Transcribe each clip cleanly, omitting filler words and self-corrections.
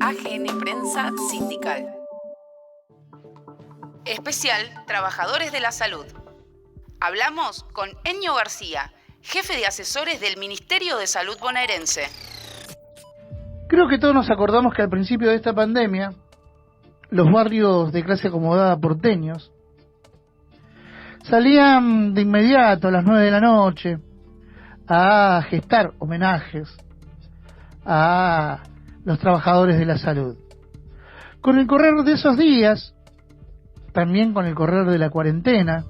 AGN Prensa Sindical. Especial Trabajadores de la Salud. Hablamos con Enio García, jefe de asesores del Ministerio de Salud bonaerense. Creo que todos nos acordamos que al principio de esta pandemia, los barrios de clase acomodada porteños salían de inmediato a las 9 de la noche a gestar homenajes a los trabajadores de la salud. Con el correr de esos días, también con el correr de la cuarentena,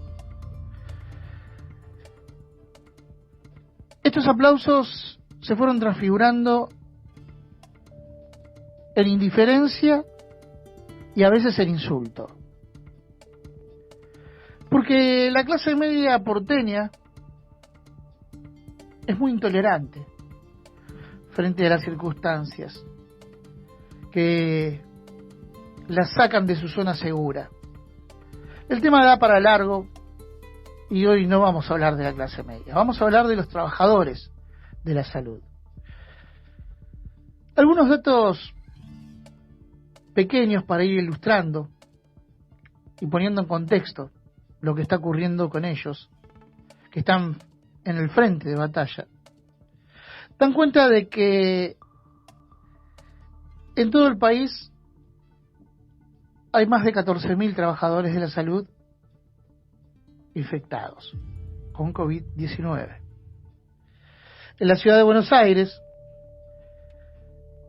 estos aplausos se fueron transfigurando en indiferencia y a veces en insulto. Porque la clase media porteña es muy intolerante frente a las circunstancias que las sacan de su zona segura. El tema da para largo y hoy no vamos a hablar de la clase media, vamos a hablar de los trabajadores de la salud. Algunos datos pequeños para ir ilustrando y poniendo en contexto lo que está ocurriendo con ellos, que están en el frente de batalla, dan cuenta de que en todo el país hay más de 14.000 trabajadores de la salud infectados con COVID-19. En la ciudad de Buenos Aires,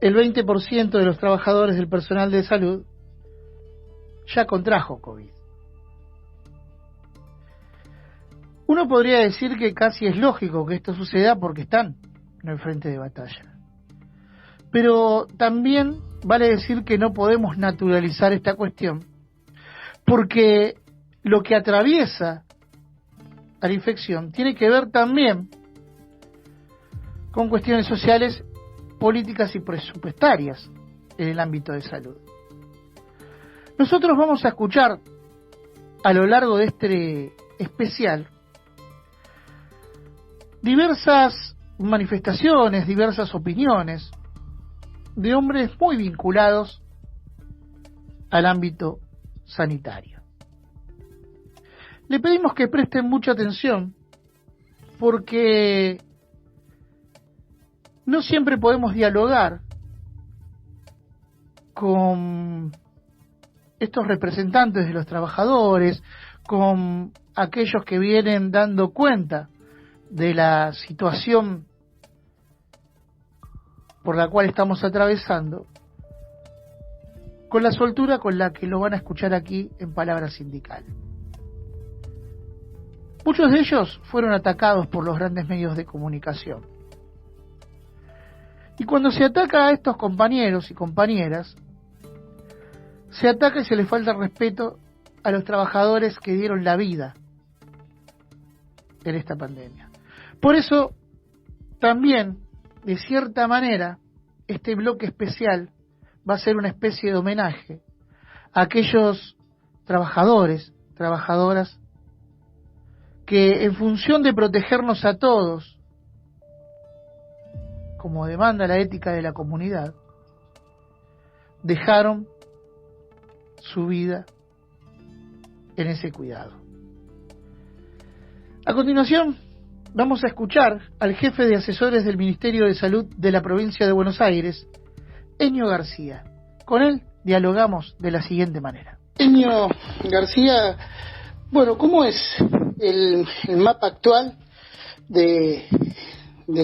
el 20% de los trabajadores del personal de salud ya contrajo COVID. Uno podría decir que casi es lógico que esto suceda porque están en el frente de batalla. Pero también vale decir que no podemos naturalizar esta cuestión, porque lo que atraviesa a la infección tiene que ver también con cuestiones sociales, políticas y presupuestarias en el ámbito de salud. Nosotros vamos a escuchar a lo largo de este especial diversas manifestaciones, diversas opiniones de hombres muy vinculados al ámbito sanitario. Le pedimos que presten mucha atención porque no siempre podemos dialogar con estos representantes de los trabajadores, con aquellos que vienen dando cuenta de la situación por la cual estamos atravesando, con la soltura con la que lo van a escuchar aquí en Palabra Sindical. Muchos de ellos fueron atacados por los grandes medios de comunicación. Y cuando se ataca a estos compañeros y compañeras, se ataca y se les falta respeto a los trabajadores que dieron la vida en esta pandemia. Por eso, también, de cierta manera, este bloque especial va a ser una especie de homenaje a aquellos trabajadores, trabajadoras, que en función de protegernos a todos, como demanda la ética de la comunidad, dejaron su vida en ese cuidado. A continuación, vamos a escuchar al jefe de asesores del Ministerio de Salud de la provincia de Buenos Aires, Enio García. Con él dialogamos de la siguiente manera. Enio García, bueno, ¿cómo es el mapa actual del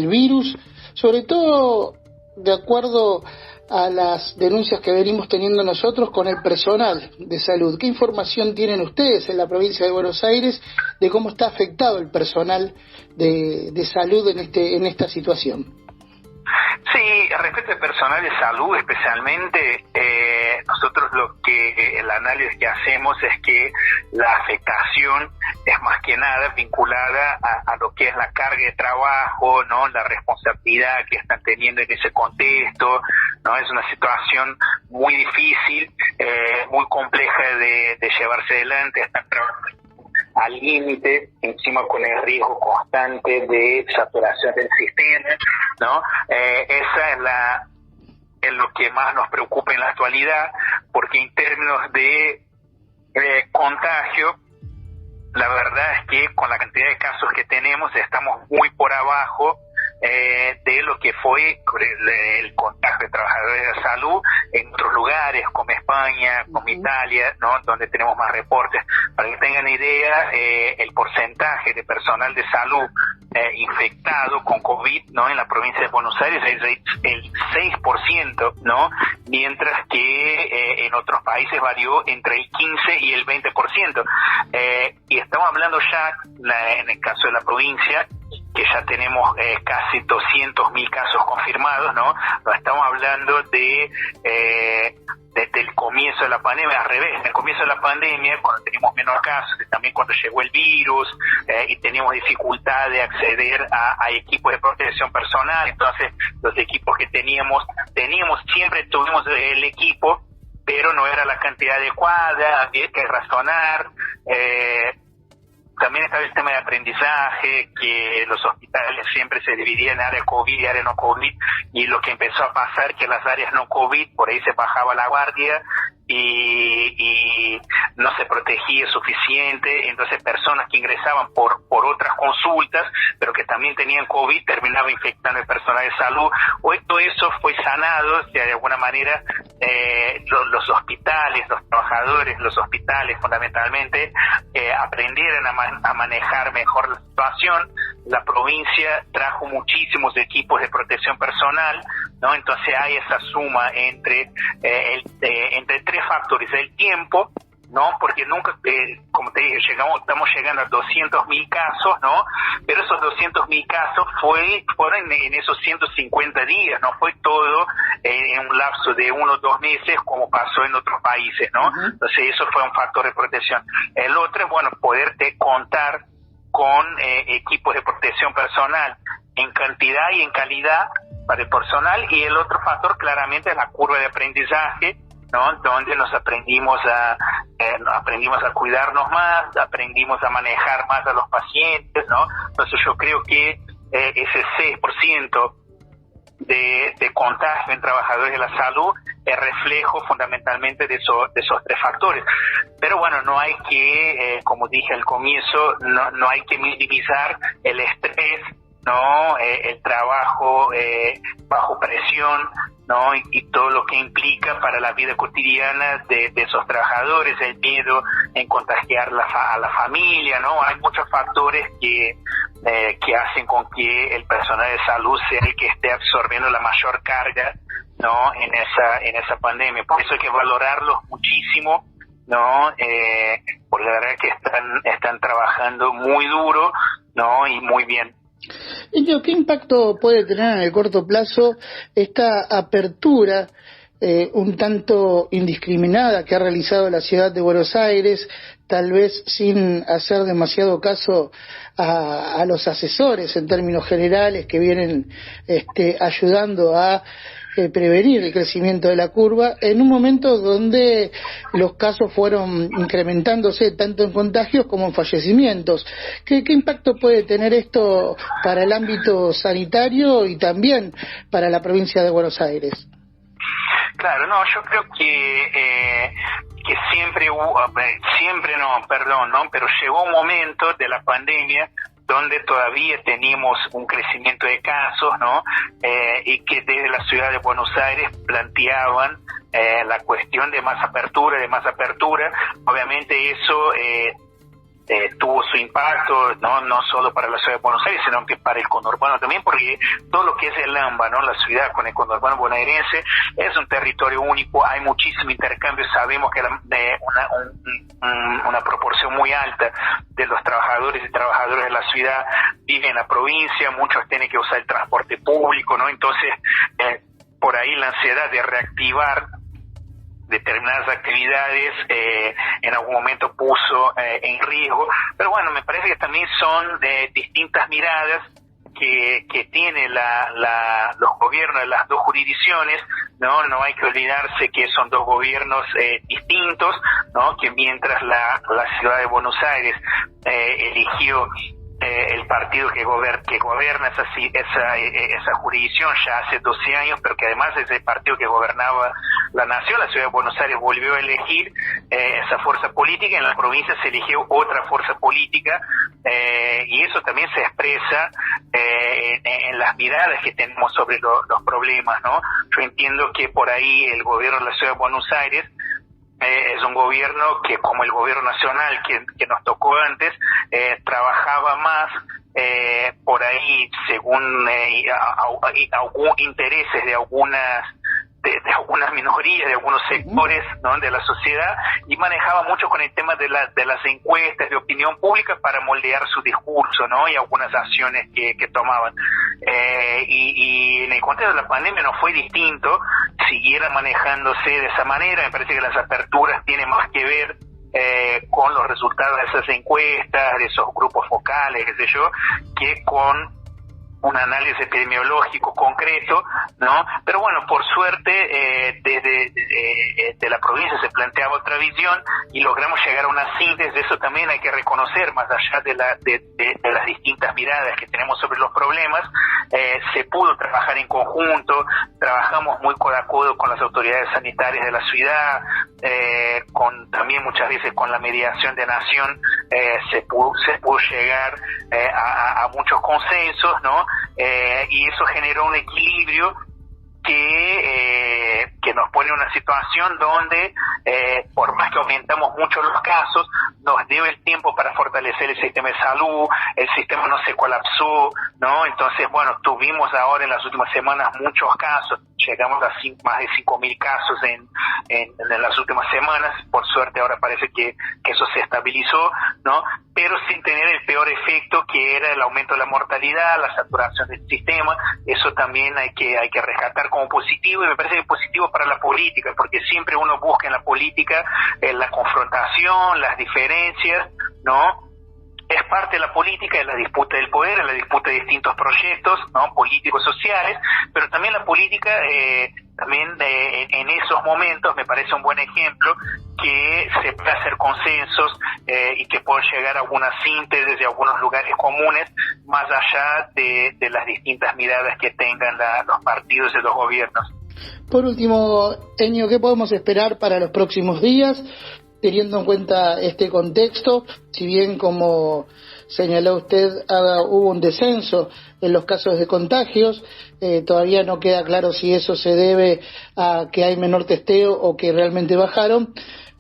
virus? Sobre todo de acuerdo a las denuncias que venimos teniendo nosotros con el personal de salud. ¿Qué información tienen ustedes en la provincia de Buenos Aires de cómo está afectado el personal de salud en esta situación? Sí, respecto al personal de salud especialmente, nosotros el análisis que hacemos es que la afectación es más que nada vinculada a lo que es la carga de trabajo, ¿no? La responsabilidad que están teniendo en ese contexto, ¿no? Es una situación muy difícil, muy compleja de llevarse adelante, están trabajando al límite, encima con el riesgo constante de saturación del sistema, ¿no? Esa es es lo que más nos preocupa en la actualidad, porque en términos de contagio, la verdad es que con la cantidad de casos que tenemos estamos muy por abajo de lo que fue el contagio de trabajadores de la salud en otros lugares como España, como Italia, ¿no? Donde tenemos más reportes. Para que tengan idea, el porcentaje de personal de salud infectado con COVID, ¿no? En la provincia de Buenos Aires es el 6%, ¿no? Mientras que en otros países varió entre el 15 y el 20%. Y estamos hablando ya, en el caso de la provincia, que ya tenemos casi 200.000 casos confirmados, ¿no? No estamos hablando desde el comienzo de la pandemia, al revés, en el comienzo de la pandemia, cuando teníamos menos casos, y también cuando llegó el virus, y teníamos dificultad de acceder a equipos de protección personal, entonces los equipos que siempre tuvimos el equipo, pero no era la cantidad adecuada, había que razonar. También estaba el tema de aprendizaje, que los hospitales siempre se dividían en área COVID y área no COVID, y lo que empezó a pasar que las áreas no COVID, por ahí se bajaba la guardia y no se protegía suficiente, entonces personas que ingresaban por otras consultas, pero que también tenían COVID, terminaba infectando el personal de salud. Hoy todo eso fue sanado, o sea, de alguna manera los hospitales, los trabajadores, los hospitales fundamentalmente, aprendieron a manejar mejor la situación. La provincia trajo muchísimos equipos de protección personal, ¿no? Entonces hay esa suma entre tres factores: el tiempo, ¿no? Porque nunca, como te dije, estamos llegando a 200.000 casos, ¿no? Pero esos 200.000 casos fueron en esos 150 días, no fue todo en un lapso de 1 o 2 meses como pasó en otros países, ¿no? Entonces eso fue un factor de protección. El otro es, bueno, poderte contar con equipos de protección personal en cantidad y en calidad para el personal, y el otro factor claramente es la curva de aprendizaje, ¿no? Donde nos aprendimos a cuidarnos más, aprendimos a manejar más a los pacientes, ¿no? Entonces yo creo que ese 6% de contagio en trabajadores de la salud es reflejo fundamentalmente de esos tres factores. Pero bueno, no hay que, como dije al comienzo, no hay que minimizar el estrés, ¿no? El trabajo bajo presión, ¿no? Y todo lo que implica para la vida cotidiana de esos trabajadores, el miedo en contagiar a la familia, ¿no? Hay muchos factores que hacen con que el personal de salud sea el que esté absorbiendo la mayor carga, ¿no? En esa pandemia. Por eso hay que valorarlos muchísimo, ¿no? Porque la verdad que están trabajando muy duro, ¿no? Y muy bien. ¿Qué impacto puede tener en el corto plazo esta apertura un tanto indiscriminada que ha realizado la ciudad de Buenos Aires, tal vez sin hacer demasiado caso a los asesores en términos generales que vienen ayudando a prevenir el crecimiento de la curva, en un momento donde los casos fueron incrementándose tanto en contagios como en fallecimientos? ¿Qué impacto puede tener esto para el ámbito sanitario y también para la provincia de Buenos Aires? Claro, no, yo creo que pero llegó un momento de la pandemia donde todavía teníamos un crecimiento de casos, ¿no? Y que desde la ciudad de Buenos Aires planteaban la cuestión de más apertura. Obviamente eso tuvo su impacto, no solo para la ciudad de Buenos Aires, sino que para el conurbano también, porque todo lo que es el AMBA, ¿no? La ciudad con el conurbano bonaerense es un territorio único, hay muchísimo intercambio, sabemos que una proporción muy alta de los trabajadores y trabajadoras de la ciudad viven en la provincia, muchos tienen que usar el transporte público, ¿no? Entonces, por ahí la ansiedad de reactivar determinadas actividades en algún momento puso en riesgo, pero bueno, me parece que también son distintas miradas que tiene los gobiernos de las dos jurisdicciones, no hay que olvidarse que son dos gobiernos distintos, ¿no? Que mientras la ciudad de Buenos Aires eligió el partido que gobierna esa jurisdicción ya hace 12 años, pero que además es el partido que gobernaba la nación, la ciudad de Buenos Aires volvió a elegir esa fuerza política, en la provincia se eligió otra fuerza política, y eso también se expresa en las miradas que tenemos sobre los problemas, ¿no? Yo entiendo que por ahí el gobierno de la ciudad de Buenos Aires es un gobierno que, como el gobierno nacional que nos tocó antes, trabajaba más por ahí según intereses de algunas minorías, de algunos sectores, ¿no?, de la sociedad, y manejaba mucho con el tema de las encuestas de opinión pública para moldear su discurso, ¿no?, y algunas acciones que tomaban. Y en el contexto de la pandemia no fue distinto, siguiera manejándose de esa manera. Me parece que las aperturas tienen más que ver con los resultados de esas encuestas, de esos grupos focales, qué sé yo, que con un análisis epidemiológico concreto, ¿no? Pero bueno, por suerte, desde la provincia se planteaba otra visión y logramos llegar a una síntesis. Eso también hay que reconocer, más allá de las distintas miradas que tenemos sobre los problemas, se pudo trabajar en conjunto, trabajamos muy codo a codo con las autoridades sanitarias de la ciudad, también muchas veces con la mediación de Nación, se pudo llegar a muchos consensos, ¿no? Y eso generó un equilibrio que nos pone en una situación donde, por más que aumentamos mucho los casos, nos dio el tiempo para fortalecer el sistema de salud, el sistema no se colapsó, ¿no? Entonces, bueno, tuvimos ahora en las últimas semanas muchos casos, llegamos a más de 5.000 casos en las últimas semanas. Por suerte ahora parece que eso se estabilizó, ¿no? Pero sin tener el peor efecto, que era el aumento de la mortalidad, la saturación del sistema. Eso también hay que rescatar como positivo, y me parece que es positivo para la política, porque siempre uno busca en la política la confrontación, las diferencias, ¿no? Es parte de la política, de la disputa del poder, de la disputa de distintos proyectos, ¿no?, políticos, sociales, pero también la política, en esos momentos me parece un buen ejemplo, que se puede hacer consensos y que pueden llegar a algunas síntesis de algunos lugares comunes, más allá de las distintas miradas que tengan los partidos y los gobiernos. Por último, Enio, ¿qué podemos esperar para los próximos días, teniendo en cuenta este contexto? Si bien, como señaló usted, hubo un descenso en los casos de contagios, todavía no queda claro si eso se debe a que hay menor testeo o que realmente bajaron,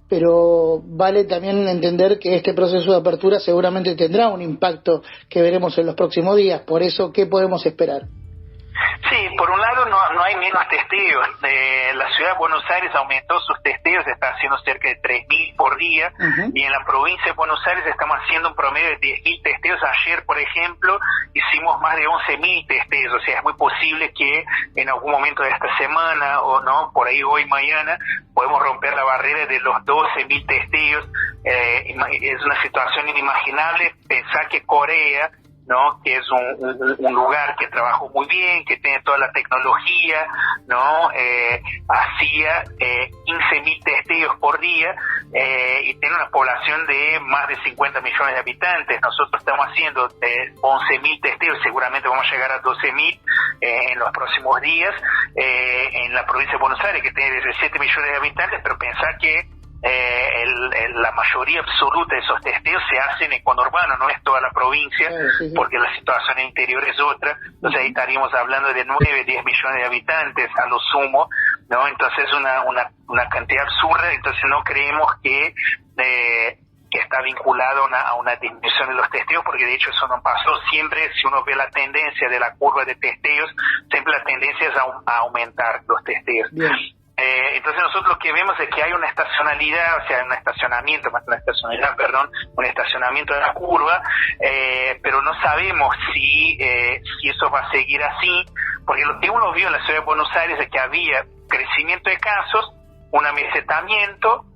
pero vale también entender que este proceso de apertura seguramente tendrá un impacto que veremos en los próximos días. Por eso, ¿qué podemos esperar? Sí, por un lado no hay menos testeos. La ciudad de Buenos Aires aumentó sus testeos, está haciendo cerca de 3.000 por día, y en la provincia de Buenos Aires estamos haciendo un promedio de 10.000 testeos. Ayer, por ejemplo, hicimos más de 11.000 testeos, o sea, es muy posible que en algún momento de esta semana, o no, por ahí hoy, mañana, podemos romper la barrera de los 12.000 testeos. Es una situación inimaginable. Pensar que Corea, ¿no?, que es un lugar que trabajó muy bien, que tiene toda la tecnología, ¿no?, hacía 15.000 testeos por día, y tiene una población de más de 50 millones de habitantes. Nosotros estamos haciendo 11.000 testeos, seguramente vamos a llegar a 12.000 en los próximos días, en la provincia de Buenos Aires, que tiene 17 millones de habitantes, pero pensar que la mayoría absoluta de esos testeos se hacen en conurbano, no es toda la provincia, porque la situación interior es otra. Entonces ahí estaríamos hablando de 9, 10 millones de habitantes a lo sumo, ¿no? Entonces es una cantidad absurda. Entonces no creemos que está vinculado a una disminución de los testeos, porque de hecho eso no pasó. Siempre, si uno ve la tendencia de la curva de testeos, siempre la tendencia es a aumentar los testeos. Bien. Entonces nosotros lo que vemos es que hay una estacionalidad, o sea, un estacionamiento de la curva, pero no sabemos si eso va a seguir así, porque lo que uno vio en la ciudad de Buenos Aires es que había crecimiento de casos, un amesetamiento,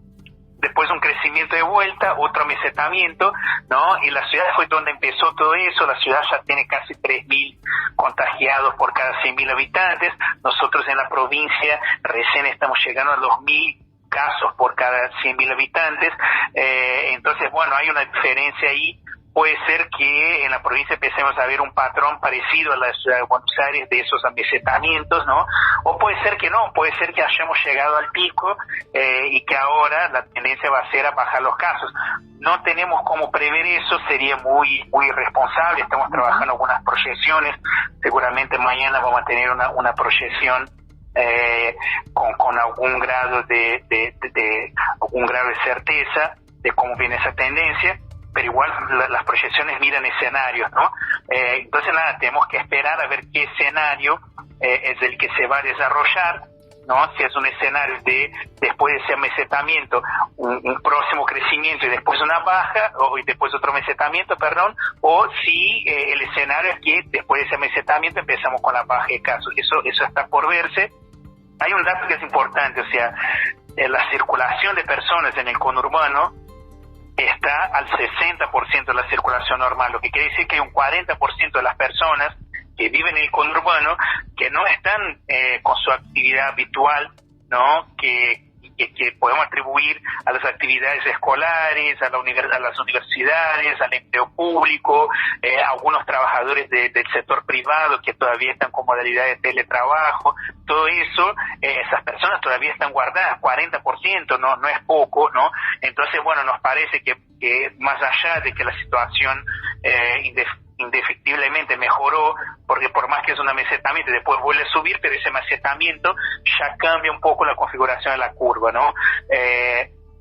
después un crecimiento de vuelta, otro amesetamiento, ¿no? Y la ciudad fue donde empezó todo eso. La ciudad ya tiene casi 3.000 contagiados por cada 100.000 habitantes. Nosotros en la provincia recién estamos llegando a 2.000 casos por cada 100.000 habitantes. Entonces, bueno, hay una diferencia ahí. puede ser que en la provincia empecemos a ver un patrón parecido a la ciudad de Buenos Aires de esos amesetamientos, ¿no? O puede ser que no, puede ser que hayamos llegado al pico y que ahora la tendencia va a ser a bajar los casos. No tenemos cómo prever eso, sería muy irresponsable. Estamos trabajando algunas proyecciones, seguramente mañana vamos a tener una proyección con algún grado de certeza de cómo viene esa tendencia, pero igual las proyecciones miran escenarios, ¿no? Entonces nada, tenemos que esperar a ver qué escenario es el que se va a desarrollar, ¿no? Si es un escenario de después de ese mesetamiento un próximo crecimiento y después una baja y después otro mesetamiento, o si el escenario es que después de ese mesetamiento empezamos con la baja de casos. Eso está por verse. Hay un dato que es importante, o sea, la circulación de personas en el conurbano está al 60% de la circulación normal, lo que quiere decir que hay un 40% de las personas que viven en el conurbano que no están con su actividad habitual, ¿no? Que podemos atribuir a las actividades escolares, a las universidades, al empleo público, algunos trabajadores del sector privado que todavía están con modalidad de teletrabajo. Todo eso, esas personas todavía están guardadas, 40%, no es poco, ¿no? Entonces, bueno, nos parece que más allá de que la situación indefectiblemente mejoró, porque por más que es un amesetamiento y después vuelve a subir, pero ese amesetamiento ya cambia un poco la configuración de la curva, ¿no?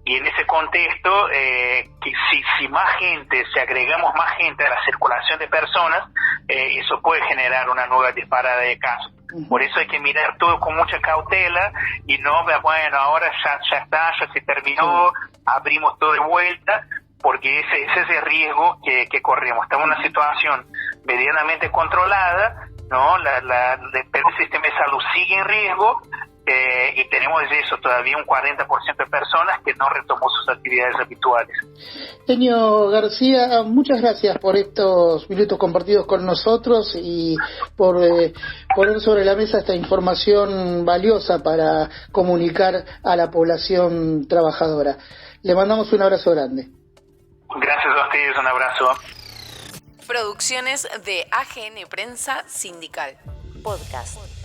Y en ese contexto, que si más gente, si agregamos más gente a la circulación de personas, eso puede generar una nueva disparada de casos. Por eso hay que mirar todo con mucha cautela y no, bueno, ahora ya está, ya se terminó, abrimos todo de vuelta, porque ese es el riesgo que corremos. Estamos en una situación medianamente controlada, ¿no? Pero el sistema de salud sigue en riesgo y tenemos eso todavía un 40% de personas que no retomó sus actividades habituales. Enio García, muchas gracias por estos minutos compartidos con nosotros y por poner sobre la mesa esta información valiosa para comunicar a la población trabajadora. Le mandamos un abrazo grande. Gracias a ustedes, un abrazo. Producciones de AGN Prensa Sindical. Podcast.